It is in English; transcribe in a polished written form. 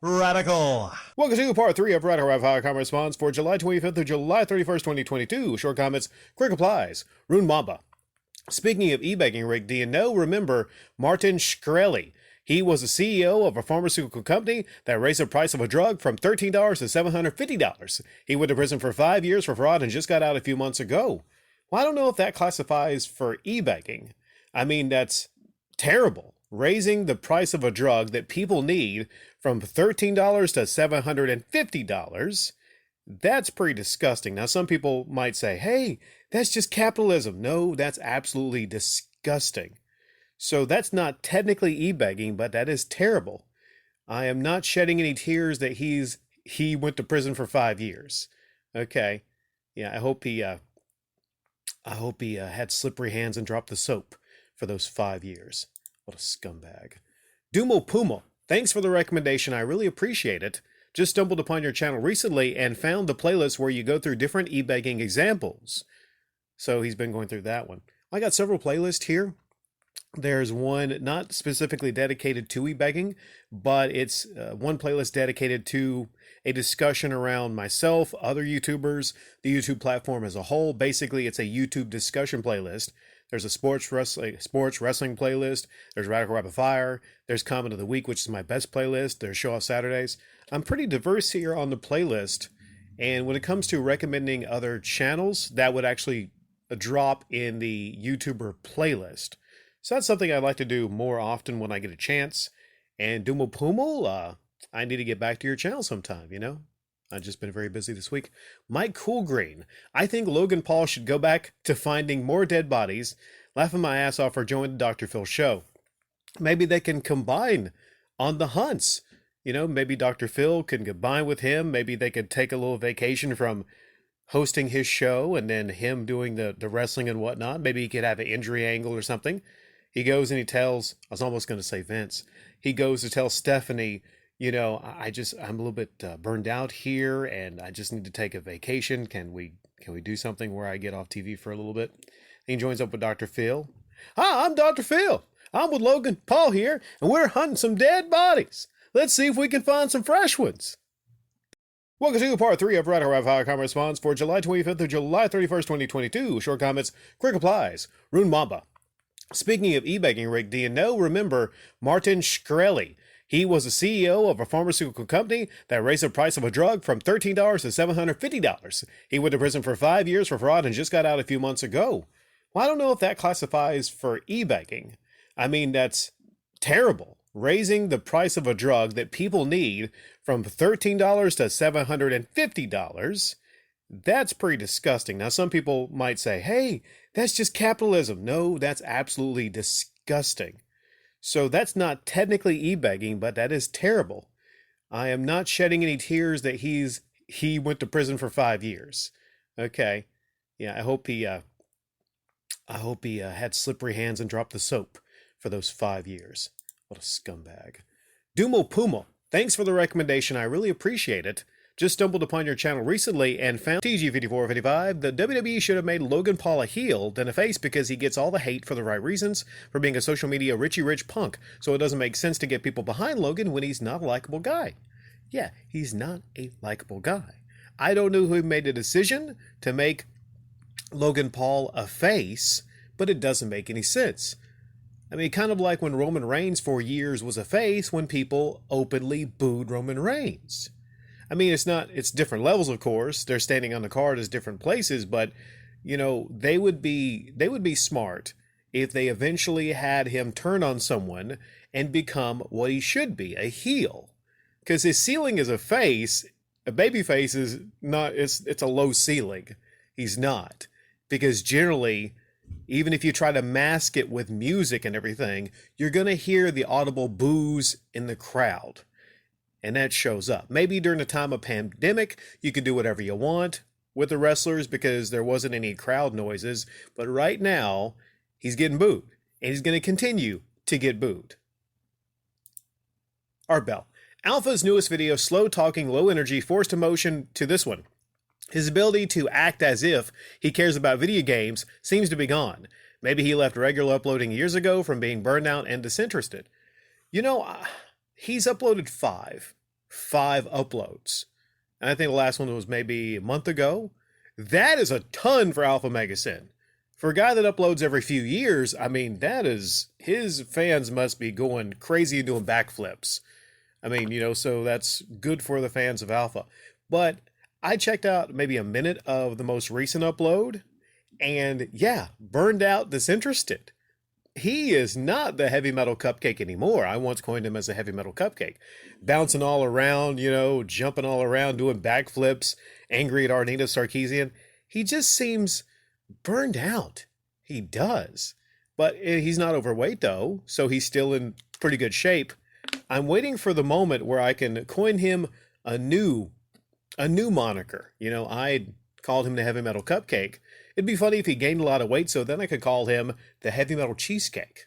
Radical. Welcome to part 3 of Radical Rap Fire Comment Response for July 25th through July 31st, 2022. Short comments, quick replies. Rune Mamba. Speaking of e-begging, Rick, do you remember Martin Shkreli? He was the CEO of a pharmaceutical company that raised the price of a drug from $13 to $750. He went to prison for 5 years for fraud and just got out a few months ago. Well, I don't know if that classifies for e-begging. I mean, that's terrible. Raising the price of a drug that people need from $13 to $750, that's pretty disgusting. Now, some people might say, hey, that's just capitalism. No, that's absolutely disgusting. So that's not technically e-begging, but that is terrible. I am not shedding any tears that he went to prison for 5 years. Okay. Yeah, I hope he had slippery hands and dropped the soap for those 5 years. What a scumbag. Dumo Pumo, thanks for the recommendation. I really appreciate it. Just stumbled upon your channel recently and found the playlist where you go through different e-begging examples. So he's been going through that one. I got several playlists here. There's one not specifically dedicated to e-begging, but it's one playlist dedicated to a discussion around myself, other YouTubers, the YouTube platform as a whole. Basically, it's a YouTube discussion playlist. There's a sports wrestling playlist. There's Radical Rapid Fire. There's Comment of the Week, which is my best playlist. There's Show Off Saturdays. I'm pretty diverse here on the playlist. And when it comes to recommending other channels, that would actually drop in the YouTuber playlist. So that's something I'd like to do more often when I get a chance. And Dumo Pumo, I need to get back to your channel sometime, I've just been very busy this week. Mike Coolgreen. I think Logan Paul should go back to finding more dead bodies, laughing my ass off for joining the Dr. Phil show. Maybe they can combine on the hunts. Maybe Dr. Phil can combine with him. Maybe they could take a little vacation from hosting his show and then him doing the wrestling and whatnot. Maybe he could have an injury angle or something. He goes and he tells, I was almost going to say Vince. He goes to tell Stephanie, I'm a little bit burned out here and I just need to take a vacation. Can we do something where I get off TV for a little bit? He joins up with Dr. Phil. Hi, I'm Dr. Phil. I'm with Logan Paul here and we're hunting some dead bodies. Let's see if we can find some fresh ones. Welcome to part 3 of Radical Rap Fire Comment Response for July 25th through July 31st, 2022. Short comments, quick replies. Rune Mamba. Speaking of e-begging, Rick, do you remember Martin Shkreli? He was the CEO of a pharmaceutical company that raised the price of a drug from $13 to $750. He went to prison for 5 years for fraud and just got out a few months ago. Well, I don't know if that classifies for e-begging. I mean, that's terrible. Raising the price of a drug that people need from $13 to $750, that's pretty disgusting. Now, some people might say, hey, that's just capitalism. No, that's absolutely disgusting. So that's not technically e-begging, but that is terrible. I am not shedding any tears that he went to prison for 5 years. Okay. Yeah, I hope he had slippery hands and dropped the soap for those 5 years. What a scumbag. Dumo Pumo, thanks for the recommendation. I really appreciate it. Just stumbled upon your channel recently and found TG5455. The WWE should have made Logan Paul a heel than a face because he gets all the hate for the right reasons for being a social media Richie Rich punk. So it doesn't make sense to get people behind Logan when he's not a likable guy. Yeah, he's not a likable guy. I don't know who made the decision to make Logan Paul a face, but it doesn't make any sense. I mean, kind of like when Roman Reigns for years was a face when people openly booed Roman Reigns. I mean, it's different levels, of course. They're standing on the card as different places, but, they would be smart if they eventually had him turn on someone and become what he should be, a heel. Because his ceiling is a face, a baby face is not, it's a low ceiling. He's not. Because generally, even if you try to mask it with music and everything, you're going to hear the audible boos in the crowd. And that shows up. Maybe during the time of pandemic, you could do whatever you want with the wrestlers because there wasn't any crowd noises. But right now, he's getting booed. And he's going to continue to get booed. Art Bell. Alpha's newest video, slow talking, low energy, forced emotion to this one. His ability to act as if he cares about video games seems to be gone. Maybe he left regular uploading years ago from being burned out and disinterested. He's uploaded 5 uploads. And I think the last one was maybe a month ago. That is a ton for Alpha Mega Sin. For a guy that uploads every few years, I mean, that is, his fans must be going crazy and doing backflips. I mean, so that's good for the fans of Alpha. But I checked out maybe a minute of the most recent upload, and yeah, burned out, disinterested. He is not the heavy metal cupcake anymore. I once coined him as a heavy metal cupcake. Bouncing all around, jumping all around, doing backflips, angry at Arnita Sarkeesian. He just seems burned out. He does. But he's not overweight though, so he's still in pretty good shape. I'm waiting for the moment where I can coin him a new moniker. I called him the Heavy Metal Cupcake. It'd be funny if he gained a lot of weight, so then I could call him the Heavy Metal Cheesecake.